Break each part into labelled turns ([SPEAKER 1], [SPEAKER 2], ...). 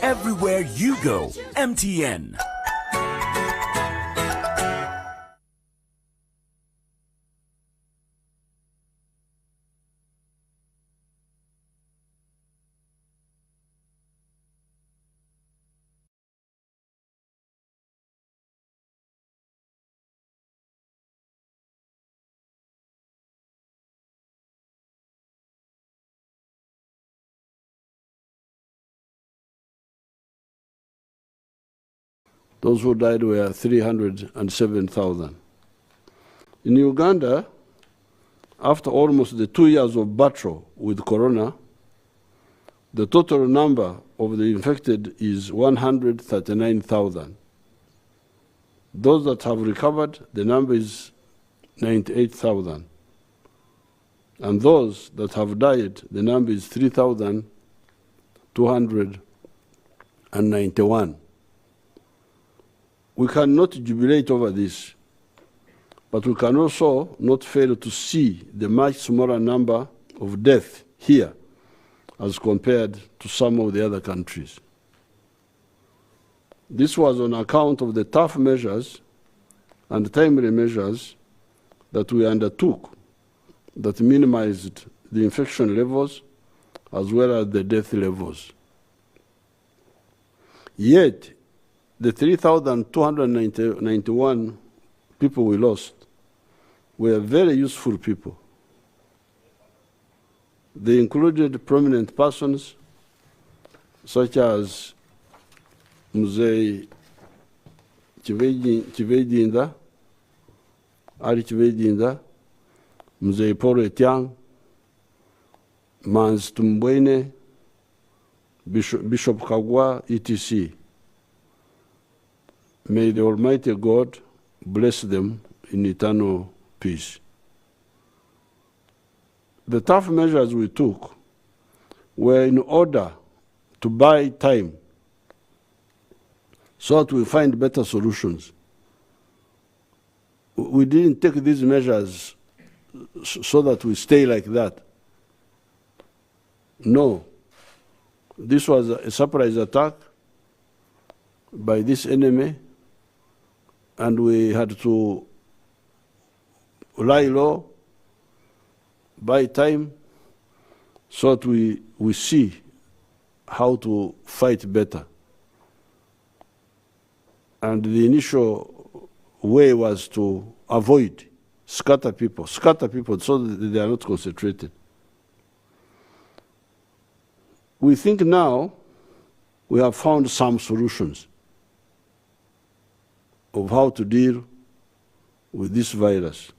[SPEAKER 1] Everywhere you go, MTN.
[SPEAKER 2] Those who died were 307,000. In Uganda, after almost the 2 years of battle with corona, the total number of the infected is 139,000. Those that have recovered, the number is 98,000. And those that have died, the number is 3,291. We cannot jubilate over this, but we can also not fail to see the much smaller number of deaths here as compared to some of the other countries. This was on account of the tough measures and timely measures that we undertook that minimized the infection levels as well as the death levels. Yet, the 3,291 people we lost were very useful people. They included prominent persons such as Mzee Chivedinda, Ali Chivedinda, Mzee Paul Etiang, Mans Tumbwene, Bishop Kagwa, etc. May the Almighty God bless them in eternal peace. The tough measures we took were in order to buy time so that we find better solutions. We didn't take these measures so that we stay like that. No. This was a surprise attack by this enemy, and we had to lie low, buy time, so that we see how to fight better. And the initial way was to avoid, scatter people so that they are not concentrated. We think now we have found some solutions of how to deal with this virus.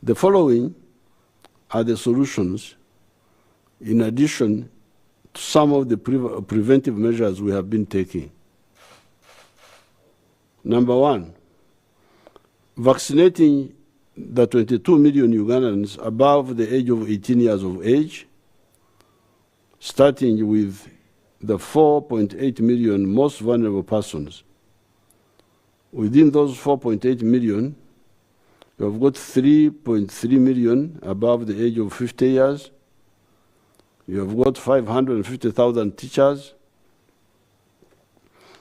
[SPEAKER 2] The following are the solutions in addition to some of the preventive measures we have been taking. Number one, vaccinating the 22 million Ugandans above the age of 18 years of age, starting with the 4.8 million most vulnerable persons. Within those 4.8 million, you have got 3.3 million above the age of 50 years. You have got 550,000 teachers.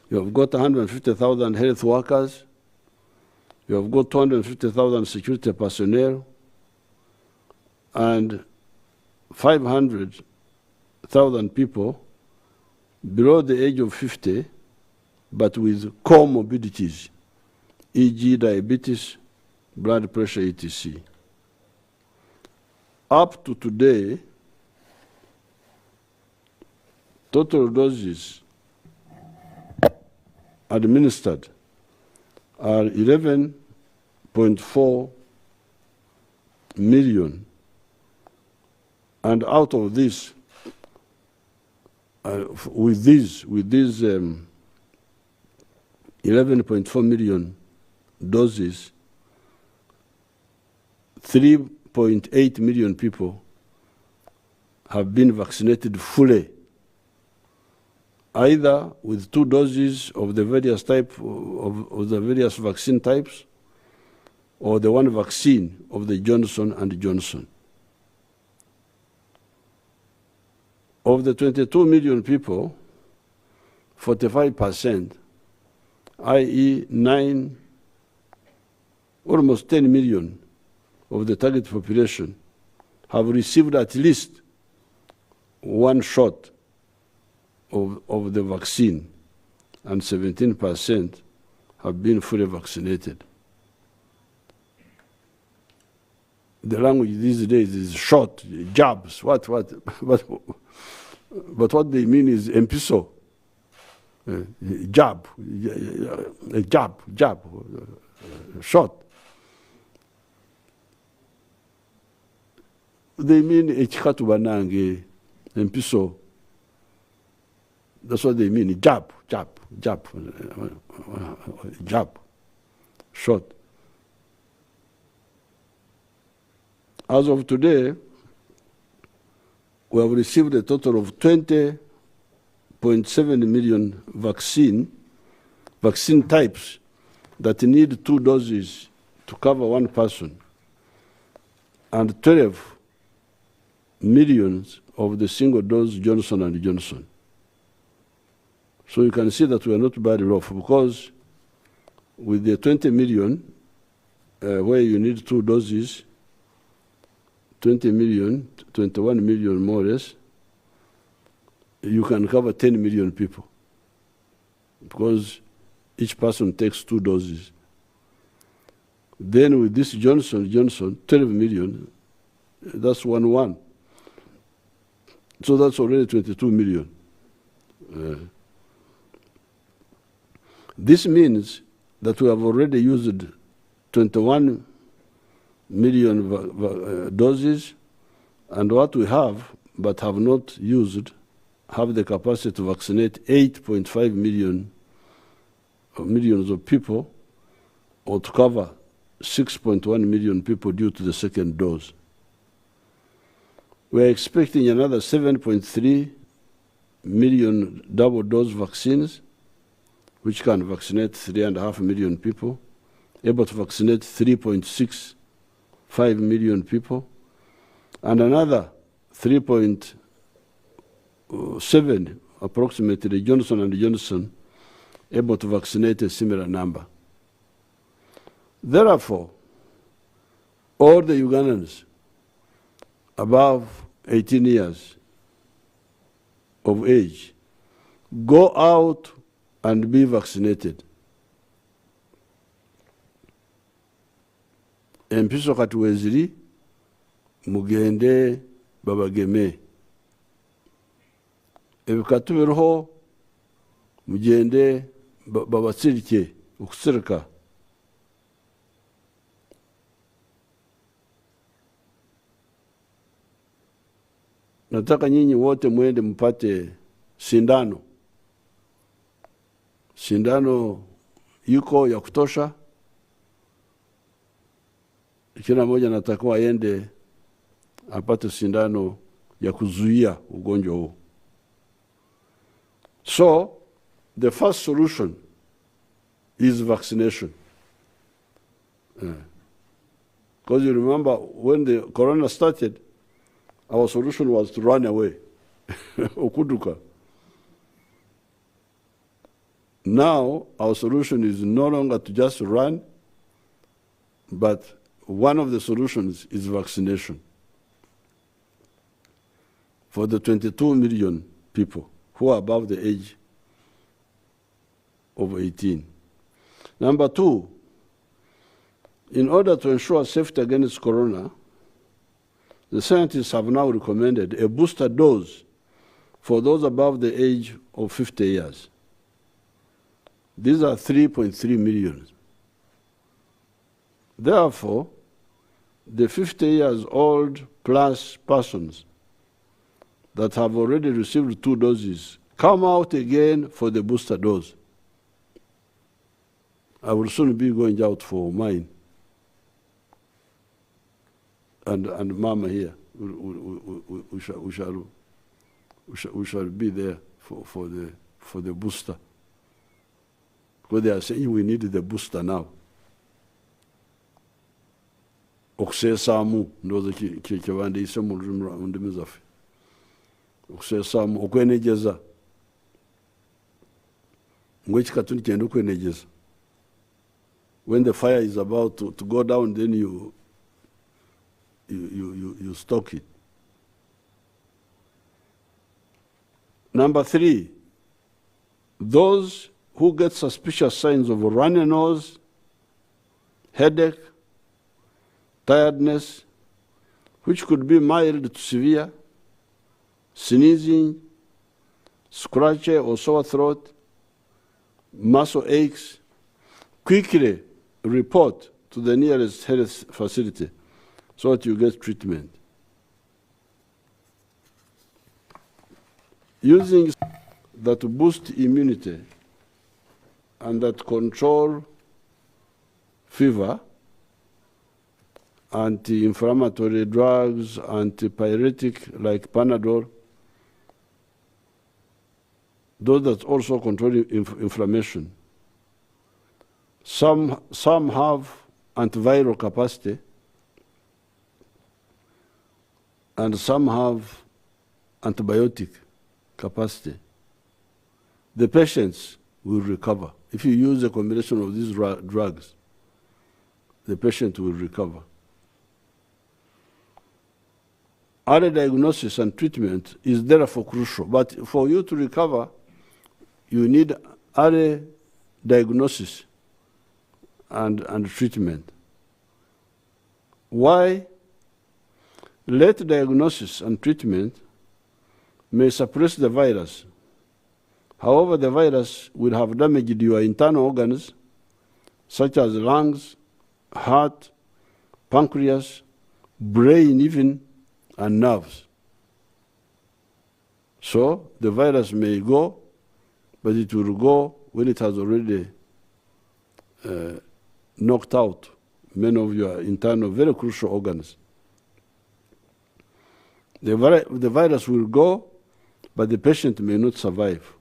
[SPEAKER 2] You have got 150,000 health workers. You have got 250,000 security personnel and 500,000 people below the age of 50 but with comorbidities, e.g. diabetes, blood pressure, etc. Up to today, total doses administered are 11.4 million, and out of this, with these 11.4 million doses, 3.8 million people have been vaccinated fully, either with 2 doses of the various of the various vaccine types, or the one vaccine of the Johnson & Johnson. Of the 22 million people, 45%, i.e. almost 10 million of the target population have received at least one shot of the vaccine, and 17% have been fully vaccinated. The language these days is shot, jabs, but what they mean is empiso, jab, shot. They mean echikatu banange, empiso. That's what they mean, jab, shot. As of today, we have received a total of 20.7 million vaccine types that need 2 doses to cover one person, and 12 millions of the single dose Johnson & Johnson. So you can see that we are not badly off, because with the 20 million, where you need 2 doses, 20 million, 21 million more or less, you can cover 10 million people, because each person takes 2 doses. Then with this Johnson, 12 million, that's 1. So that's already 22 million. This means that we have already used 21 million doses, and what we have but have not used have the capacity to vaccinate 8.5 millions of people, or to cover 6.1 million people due to the second dose. We are expecting another 7.3 million double dose vaccines, which can vaccinate 3.5 million people, able to vaccinate 3.65 million people, and another 3.7 approximately Johnson & Johnson, able to vaccinate a similar number. Therefore, all the Ugandans above 18 years of age, go out and be vaccinated. Empiso kati weziri, mugende babageme. Ebikatu biroho, mugende babatsirike, ukusirika. Nataka nyinyi wote mwende mpate sindano. Sindano yuko ya kutosha. Kila mmoja natakiwa aende apate sindano ya kuzuia ugonjwa huu. So, the first solution is vaccination. Because you remember when the corona started, our solution was to run away, okuduka. Now, our solution is no longer to just run, but one of the solutions is vaccination for the 22 million people who are above the age of 18. Number 2, in order to ensure safety against corona, the scientists have now recommended a booster dose for those above the age of 50 years. These are 3.3 million. Therefore, the 50 years old plus persons that have already received 2 doses come out again for the booster dose. I will soon be going out for mine. And Mama here, we shall be there for the booster. Because they are saying we need the booster now. Okse samu ndoza kibande ise mu ndimi zafe. okusesamu okwenegyeza ng'ekikatuni kyenda okwenegyeza. When the fire is about to go down, then you stoke it. Number 3, those who get suspicious signs of runny nose, headache, tiredness, which could be mild to severe, sneezing, scratchy or sore throat, muscle aches, quickly report to the nearest health facility so that you get treatment. Using that boost immunity and that control fever, anti-inflammatory drugs, antipyretic like Panadol, those that also control inflammation. Some have antiviral capacity, and some have antibiotic capacity. The patients will recover. If you use a combination of these drugs, the patient will recover. Early diagnosis and treatment is therefore crucial, but for you to recover, you need early diagnosis and treatment. Why? Late diagnosis and treatment may suppress the virus. However, the virus will have damaged your internal organs, such as lungs, heart, pancreas, brain even, and nerves. So the virus may go, but it will go when it has already knocked out many of your internal, very crucial organs. The virus will go, but the patient may not survive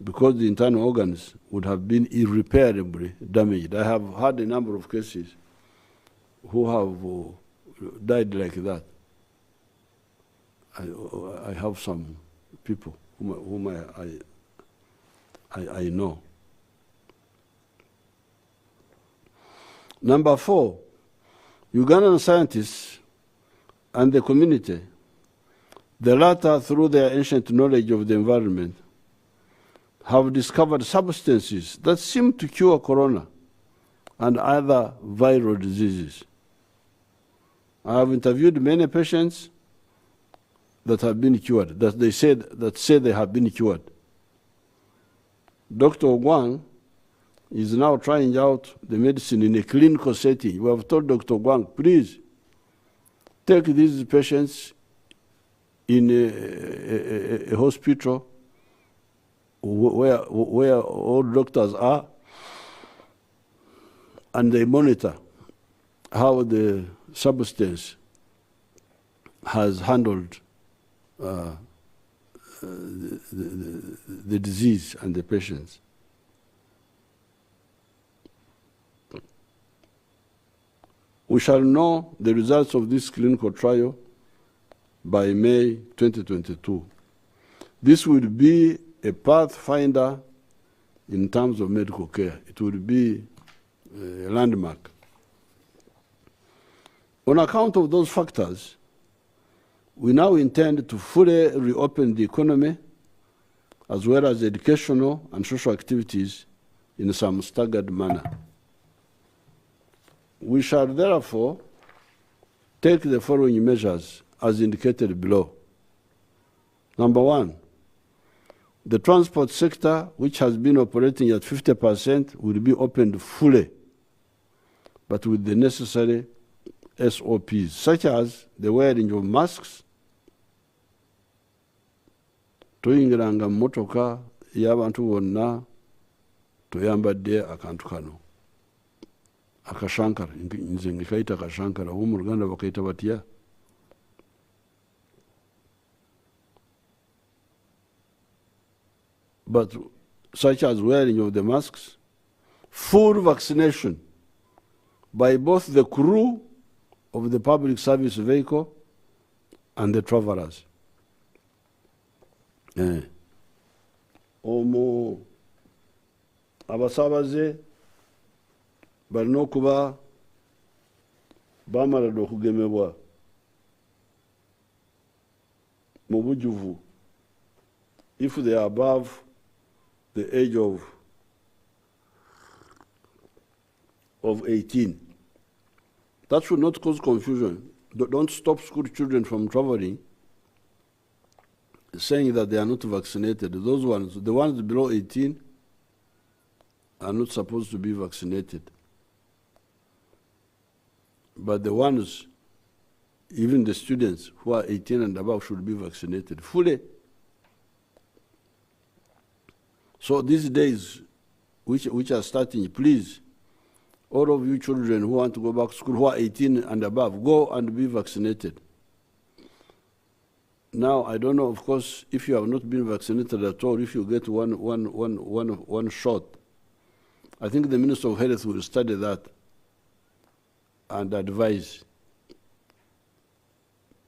[SPEAKER 2] because the internal organs would have been irreparably damaged. I have had a number of cases who have died like that. I have some people whom I know. Number 4, Ugandan scientists and the community, the latter through their ancient knowledge of the environment, have discovered substances that seem to cure corona and other viral diseases. I have interviewed many patients that have been cured, that say they have been cured. Dr. Egwanga is now trying out the medicine in a clinical setting. We have told Dr. Egwanga, please take these patients in a hospital where all doctors are, and they monitor how the substance has handled the disease and the patients. We shall know the results of this clinical trial by May 2022. This will be a pathfinder in terms of medical care. It will be a landmark. On account of those factors, we now intend to fully reopen the economy as well as educational and social activities in some staggered manner. We shall therefore take the following measures as indicated below. Number 1, the transport sector, which has been operating at 50%, will be opened fully, but with the necessary SOPs, such as the wearing of masks, tuyingiranga mmotoka y'abantu bonna tuyambadde akantu kano akashankara, nze ngikaita akashankara, bo mu Luganda bakaita batya? But such as wearing of the masks, full vaccination by both the crew of the public service vehicle and the travelers. Omo abasabaze balina okuba bamala okugemebwa mu bujjuvu if they are above the age of 18. That should not cause confusion. Don't stop school children from traveling saying that they are not vaccinated. Those ones, the ones below 18, are not supposed to be vaccinated. But the ones, even the students who are 18 and above, should be vaccinated fully. So these days, which are starting, please, all of you children who want to go back to school, who are 18 and above, go and be vaccinated. Now, I don't know, of course, if you have not been vaccinated at all, if you get one shot, I think the Minister of Health will study that and advise.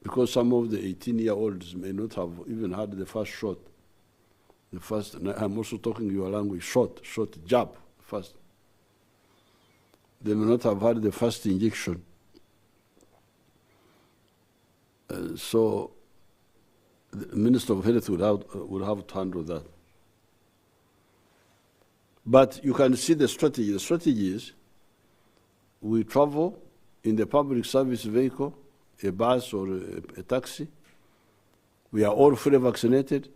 [SPEAKER 2] Because some of the 18-year-olds may not have even had the first shot. The first, and I'm also talking your language, shot, jab, first. They may not have had the first injection. So the Minister of Health would have to handle that. But you can see the strategy. The strategy is we travel in the public service vehicle, a bus or a taxi. We are all fully vaccinated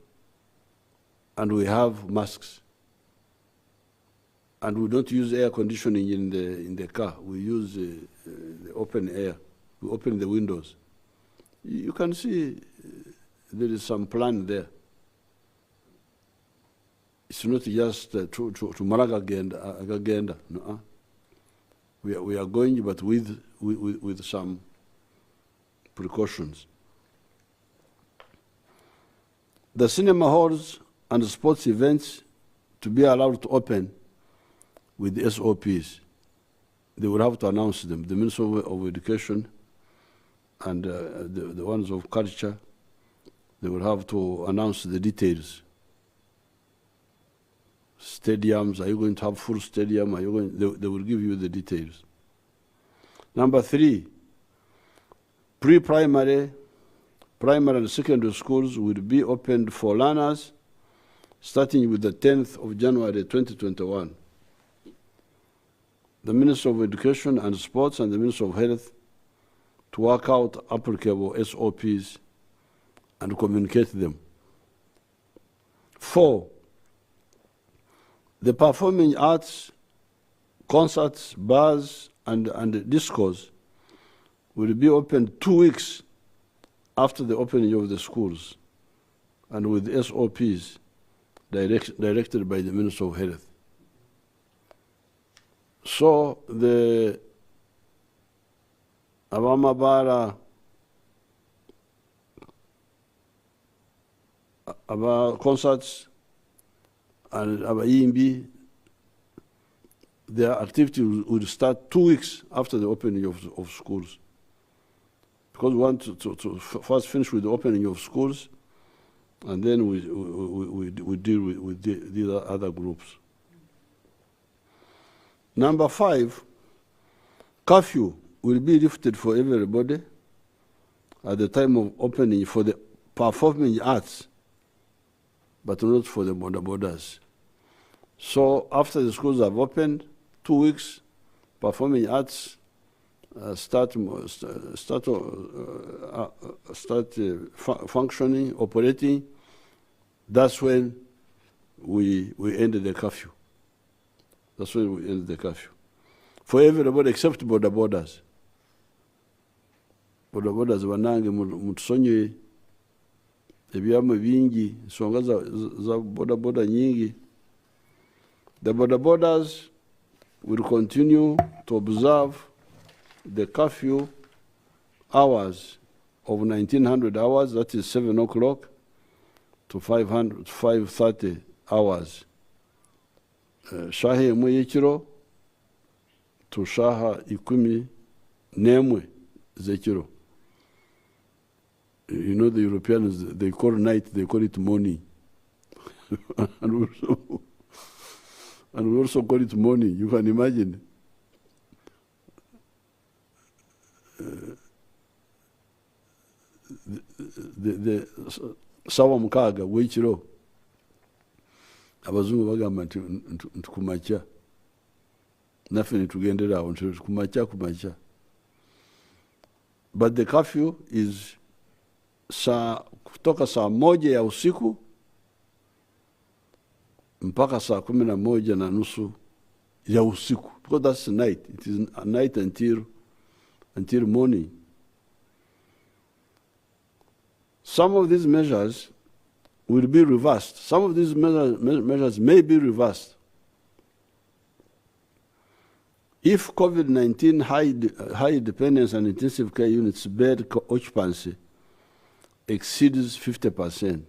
[SPEAKER 2] and we have masks. And we don't use air conditioning in the car. We use the open air. We open the windows. You can see there is some plan there. It's not just to Maragagenda. No. We are going, but with some precautions. The cinema halls and sports events to be allowed to open with the SOPs. They will have to announce them. The Minister of Education and the ones of Culture, they will have to announce the details. Stadiums, are you going to have full stadium? Are you going? They will give you the details. Number 3, pre-primary, primary and secondary schools will be opened for learners starting with the 10th of January 2021. The Minister of Education and Sports and the Minister of Health to work out applicable SOPs and communicate them. 4, the performing arts, concerts, bars, and discos will be open 2 weeks after the opening of the schools and with SOPs directed by the Minister of Health. So the Abamabara, about concerts and Abayimbi, their activity will start 2 weeks after the opening of schools. Because we want to first finish with the opening of schools, and then we deal with these other groups. Number 5, curfew will be lifted for everybody at the time of opening for the performing arts, but not for the bodas. So after the schools have opened, 2 weeks, performing arts start functioning, operating. That's when we end the curfew. That's when we end the curfew. For everybody except bodas. Bodas banange mutusonye Ebyabwe bingi, songa za boda nyingi. The bodas will continue to observe the curfew hours of 1900 hours, that is 7 o'clock to 5:30 hours. Shaha emwe y'ekiro to shaha 11 z'ekiro. You know the Europeans, they call night, they call it morning. and we also call it morning. You can imagine. The sawa mukaga w'ekiro abazungu bagamba nti kumacha naffe nitugendera awo nti kumacha. But the curfew is kutoka saa 1 ya usiku mpaka saa 11:30 ya usiku, because that's night. It is a night until morning. Some of these measures will be reversed. Some of these measures may be reversed. If COVID-19 high dependence and intensive care units bed occupancy exceeds 50%,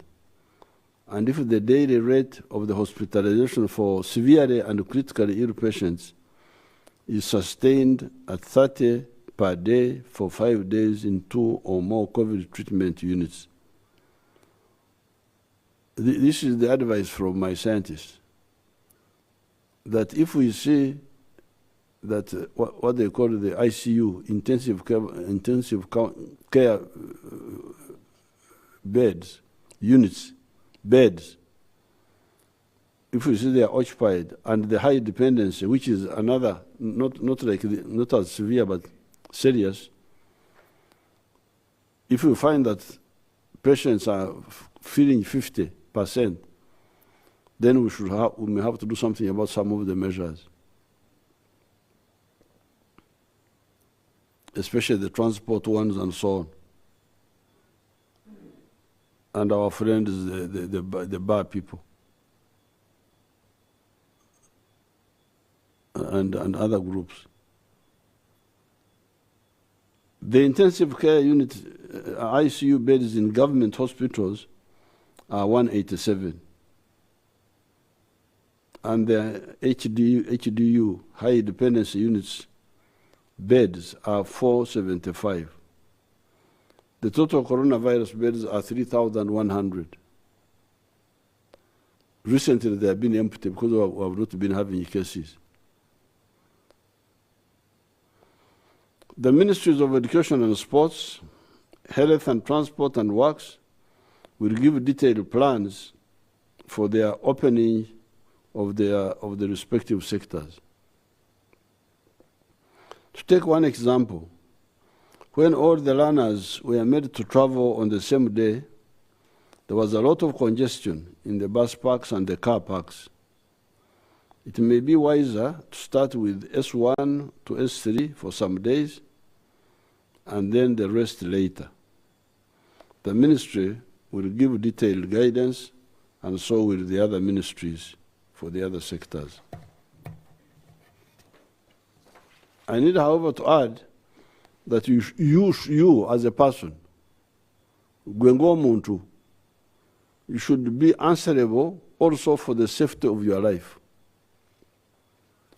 [SPEAKER 2] and if the daily rate of the hospitalization for severely and critically ill patients is sustained at 30 per day for 5 days in 2 or more COVID treatment units. This is the advice from my scientists, that if we see that what they call the ICU, intensive care beds, units, beds, if we see they are occupied, and the high dependency, which is another, not as severe but serious, if we find that patients are feeling 50%, then we may have to do something about some of the measures, especially the transport ones and so on. And our friends, the bar people, and other groups. The intensive care unit ICU beds in government hospitals are 187, and the HDU high dependency units beds are 475. The total coronavirus beds are 3,100. Recently, they have been empty because we have not been having cases. The Ministries of Education and Sports, Health and Transport and Works will give detailed plans for their opening of the respective sectors. To take one example, when all the learners were made to travel on the same day, there was a lot of congestion in the bus parks and the car parks. It may be wiser to start with S1 to S3 for some days, and then the rest later. The ministry will give detailed guidance, and so will the other ministries for the other sectors. I need, however, to add that you as a person, Gwengo Muntu, you should be answerable also for the safety of your life.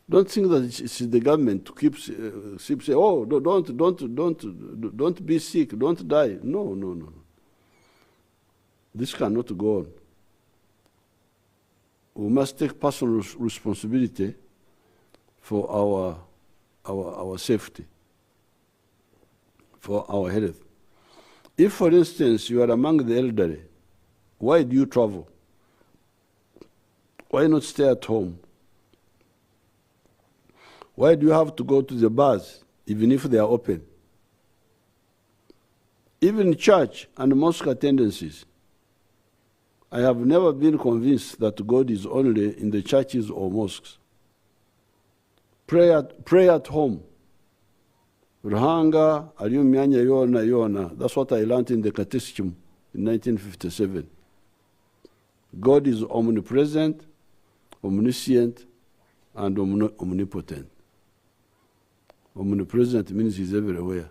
[SPEAKER 2] Don't think that it's the government to keep saying, oh, don't be sick, don't die. No. This cannot go on. We must take personal responsibility for our safety, for our health. If, for instance, you are among the elderly, why do you travel? Why not stay at home? Why do you have to go to the bars, even if they are open? Even church and mosque attendances, I have never been convinced that God is only in the churches or mosques. Pray at home. Ruhanga, aliyo myanya yona. That's what I learned in the Catechism in 1957. God is omnipresent, omniscient, and omnipotent. Omnipresent means he's everywhere.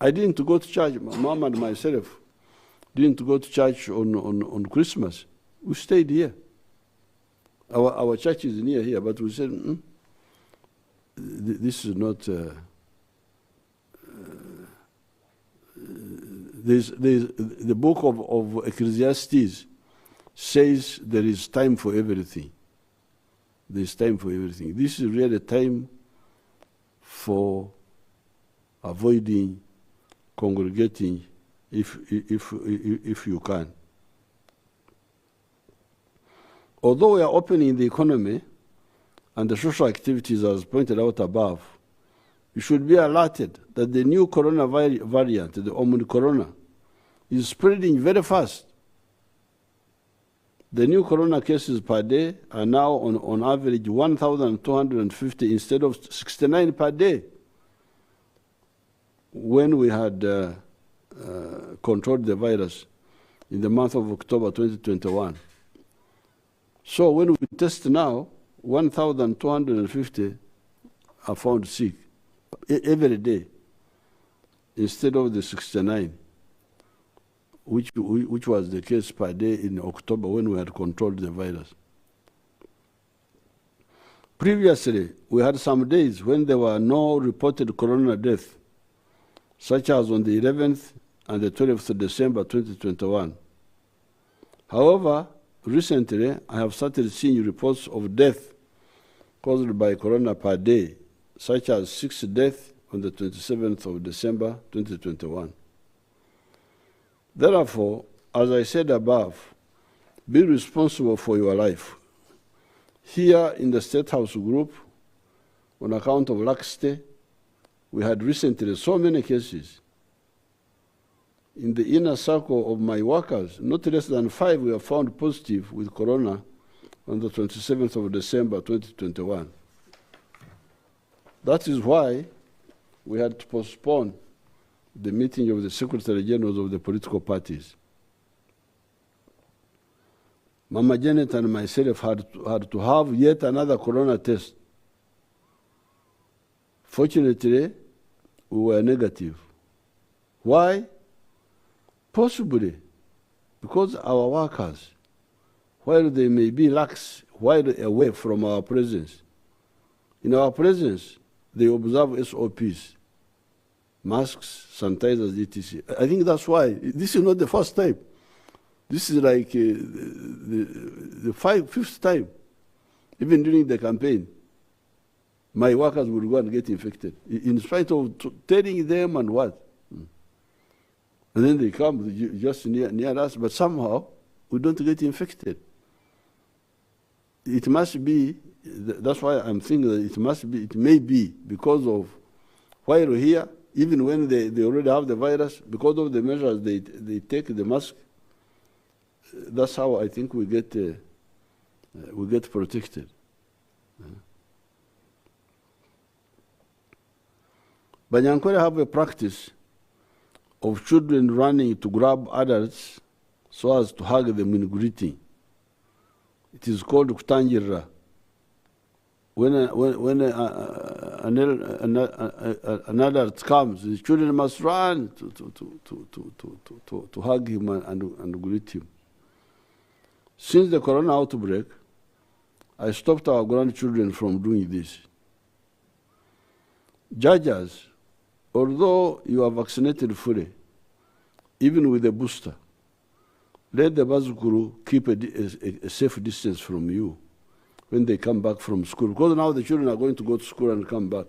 [SPEAKER 2] I didn't go to church, my mom and myself didn't go to church on Christmas. We stayed here. Our church is near here, but we said, this is not... there's the book of Ecclesiastes says there is time for everything. There is time for everything. This is really a time for avoiding congregating if you can. Although we are opening the economy and the social activities as pointed out above, you should be alerted that the new corona variant, the Omicron, is spreading very fast. The new corona cases per day are now on average 1,250 instead of 69 per day when we had controlled the virus in the month of October 2021. So when we test now, 1,250 are found sick every day instead of the 69, which was the case per day in October when we had controlled the virus. Previously, we had some days when there were no reported corona deaths, such as on the 11th and the 12th of December 2021. However, recently, I have started seeing reports of death caused by corona per day, such as 6 deaths on the 27th of December 2021. Therefore, as I said above, be responsible for your life. Here in the State House group, on account of laxity, we had recently so many cases. In the inner circle of my workers, not less than 5 were found positive with corona on the 27th of December 2021. That is why we had to postpone the meeting of the Secretary Generals of the political parties. Mama Janet and myself had to have yet another corona test. Fortunately, we were negative. Why? Possibly because our workers, while they may be lax, while away from our presence, in our presence, they observe SOPs, masks, sanitizers, etc. I think that's why. This is not the first time. This is like the fifth time. Even during the campaign, my workers will go and get infected, in spite of telling them and what. And then they come just near us, but somehow we don't get infected. It must be, that's why I'm thinking that it may be because of while here, even when they already have the virus, because of the measures they take, the mask, that's how I think we get protected. Banyankore have a practice of children running to grab adults so as to hug them in greeting. It is called kutangira. When an adult comes, the children must run to hug him and greet him. Since the corona outbreak, I stopped our grandchildren from doing this. Judges, although you are vaccinated fully, even with a booster, let the Bazukuru keep a safe distance from you when they come back from school. Because now the children are going to go to school and come back.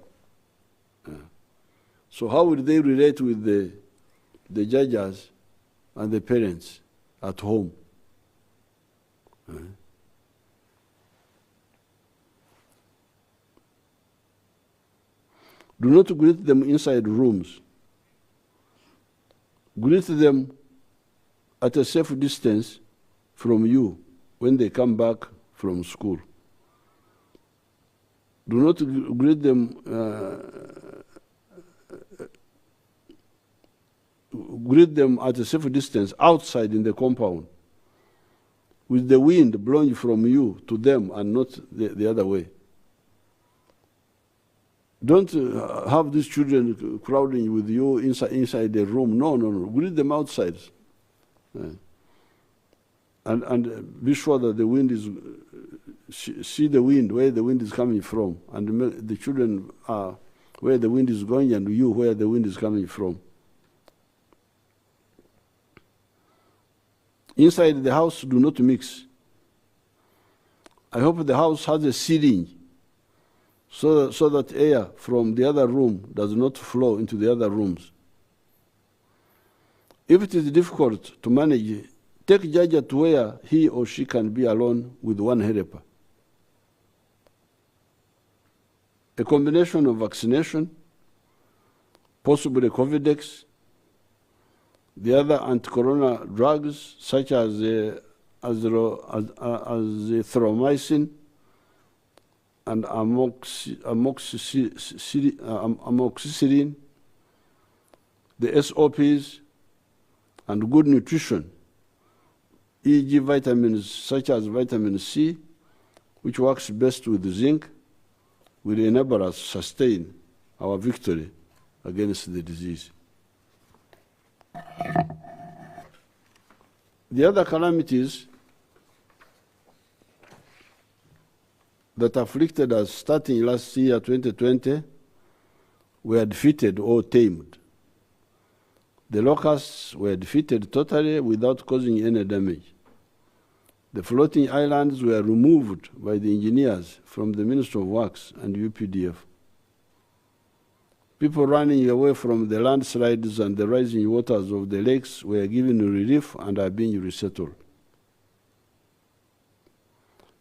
[SPEAKER 2] So how will they relate with the judges and the parents at home? Do not greet them inside rooms. Greet them at a safe distance from you when they come back from school. Do not greet them at a safe distance outside in the compound, with the wind blowing from you to them and not the other way. Don't have these children crowding with you inside the room. No. Greet them outside. And be sure that the wind is, see the wind, where the wind is coming from, and the children are where the wind is going and you where the wind is coming from. Inside the house, do not mix. I hope the house has a ceiling so that air from the other room does not flow into the other rooms. If it is difficult to manage, take Jaja to where he or she can be alone with one helper. A combination of vaccination, possibly Covidex, the other anti-corona drugs such as azithromycin and amoxicillin, the SOPs, and good nutrition, e.g. vitamins such as vitamin C, which works best with zinc, will enable us to sustain our victory against the disease. The other calamities that afflicted us starting last year, 2020, were defeated or tamed. The locusts were defeated totally without causing any damage. The floating islands were removed by the engineers from the Ministry of Works and UPDF. People running away from the landslides and the rising waters of the lakes were given relief and are being resettled.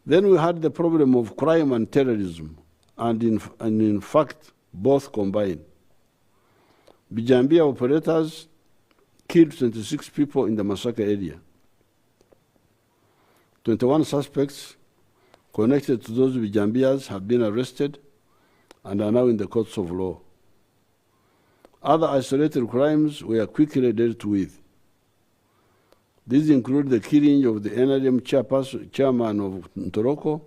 [SPEAKER 2] Then we had the problem of crime and terrorism, and in fact, both combined. Bijambia operators killed 26 people in the massacre area. 21 suspects connected to those Bijambias have been arrested and are now in the courts of law. Other isolated crimes were quickly dealt with. These include the killing of the NRM chairman of Ntoroko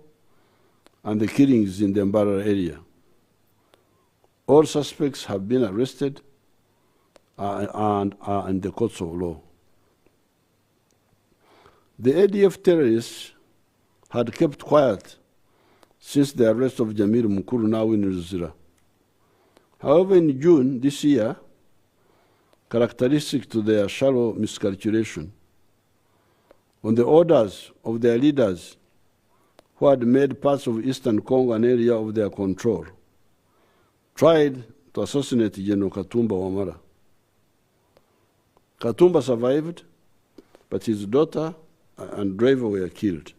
[SPEAKER 2] and the killings in the Mbara area. All suspects have been arrested and are in the courts of law. The ADF terrorists had kept quiet since the arrest of Jamil Mukuru now in Ruzira. However, in June this year, characteristic to their shallow miscalculation, on the orders of their leaders who had made parts of Eastern Congo an area of their control, tried to assassinate General Katumba Wamala. Katumba survived, but his daughter and driver were killed.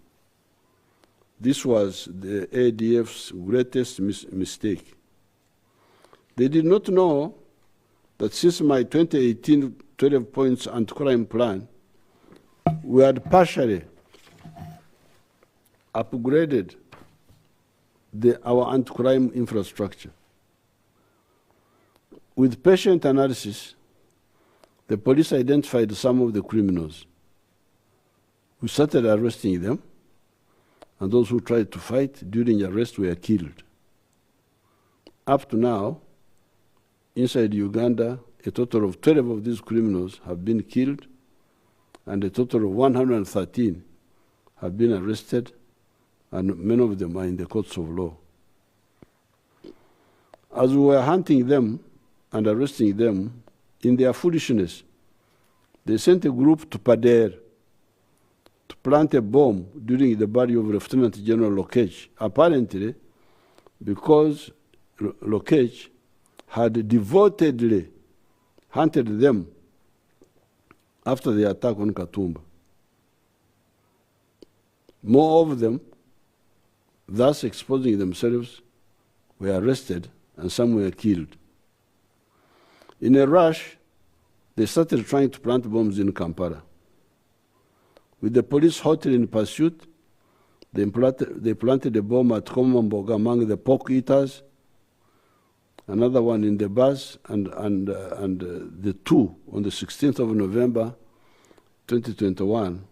[SPEAKER 2] This was the ADF's greatest mistake. They did not know that since my 2018 12 points anti-crime plan, we had partially upgraded our anti-crime infrastructure. With patient analysis, the police identified some of the criminals. We started arresting them, and those who tried to fight during arrest were killed. Up to now, inside Uganda, a total of 12 of these criminals have been killed, and a total of 113 have been arrested, and many of them are in the courts of law. As we were hunting them and arresting them, in their foolishness, they sent a group to Pader to plant a bomb during the burial of Lieutenant General Lokech, apparently because Lokech had devotedly hunted them after the attack on Katumba. More of them, thus exposing themselves, were arrested and some were killed. In a rush, they started trying to plant bombs in Kampala. With the police hotly in pursuit, they planted a bomb at Komamboga among the pork eaters, another one in the bus, and the two on the 16th of November, 2021,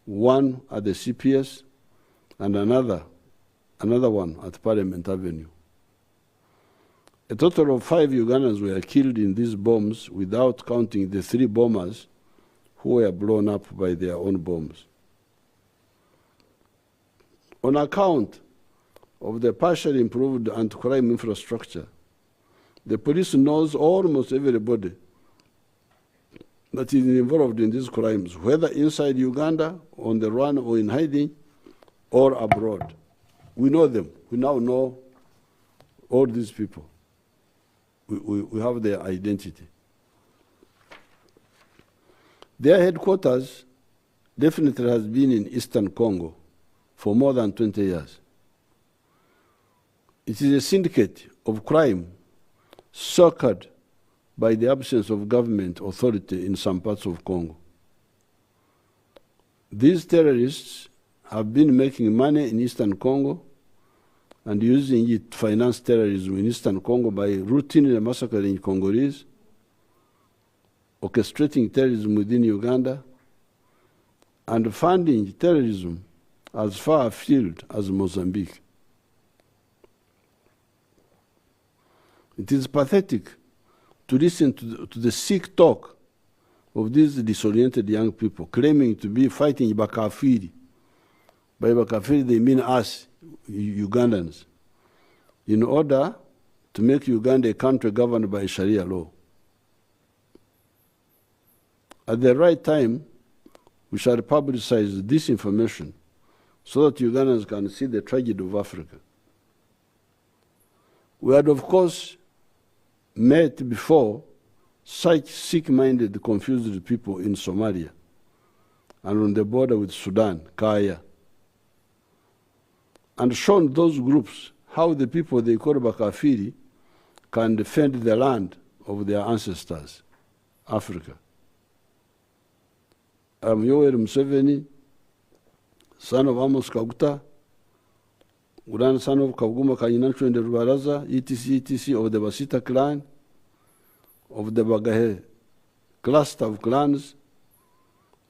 [SPEAKER 2] one at the CPS and another one at Parliament Avenue. A total of 5 Ugandans were killed in these bombs without counting the 3 bombers who were blown up by their own bombs. On account of the partially improved anti-crime infrastructure, the police knows almost everybody that is involved in these crimes, whether inside Uganda, on the run, or in hiding, or abroad. We know them. We now know all these people. We have their identity. Their headquarters definitely has been in Eastern Congo for more than 20 years. It is a syndicate of crime circled by the absence of government authority in some parts of Congo. These terrorists have been making money in Eastern Congo and using it to finance terrorism in Eastern Congo by routinely massacring Congolese, orchestrating terrorism within Uganda, and funding terrorism as far afield as Mozambique. It is pathetic to listen to the sick talk of these disoriented young people claiming to be fighting Bakafiri. By Bakafiri, they mean us, Ugandans, in order to make Uganda a country governed by Sharia law. At the right time, we shall publicize this information so that Ugandans can see the tragedy of Africa. We had, of course, met before such sick-minded, confused people in Somalia and on the border with Sudan, Kaya, and shown those groups how the people they call Bakafiri can defend the land of their ancestors, Africa. I'm Yoweri Musseven, son of Amos Kaguta, grandson of Kaguma Kayinancho and the Rubaraza, etc. of the Basita clan, of the Bagahe cluster of clans,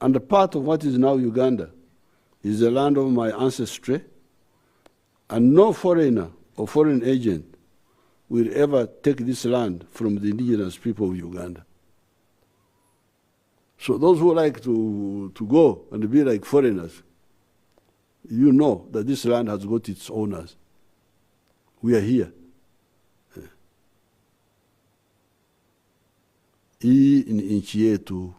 [SPEAKER 2] and a part of what is now Uganda is the land of my ancestry, and no foreigner or foreign agent will ever take this land from the indigenous people of Uganda. So those who like to go and be like foreigners, you know that this land has got its owners. We are here. Hii ni nchi yetu.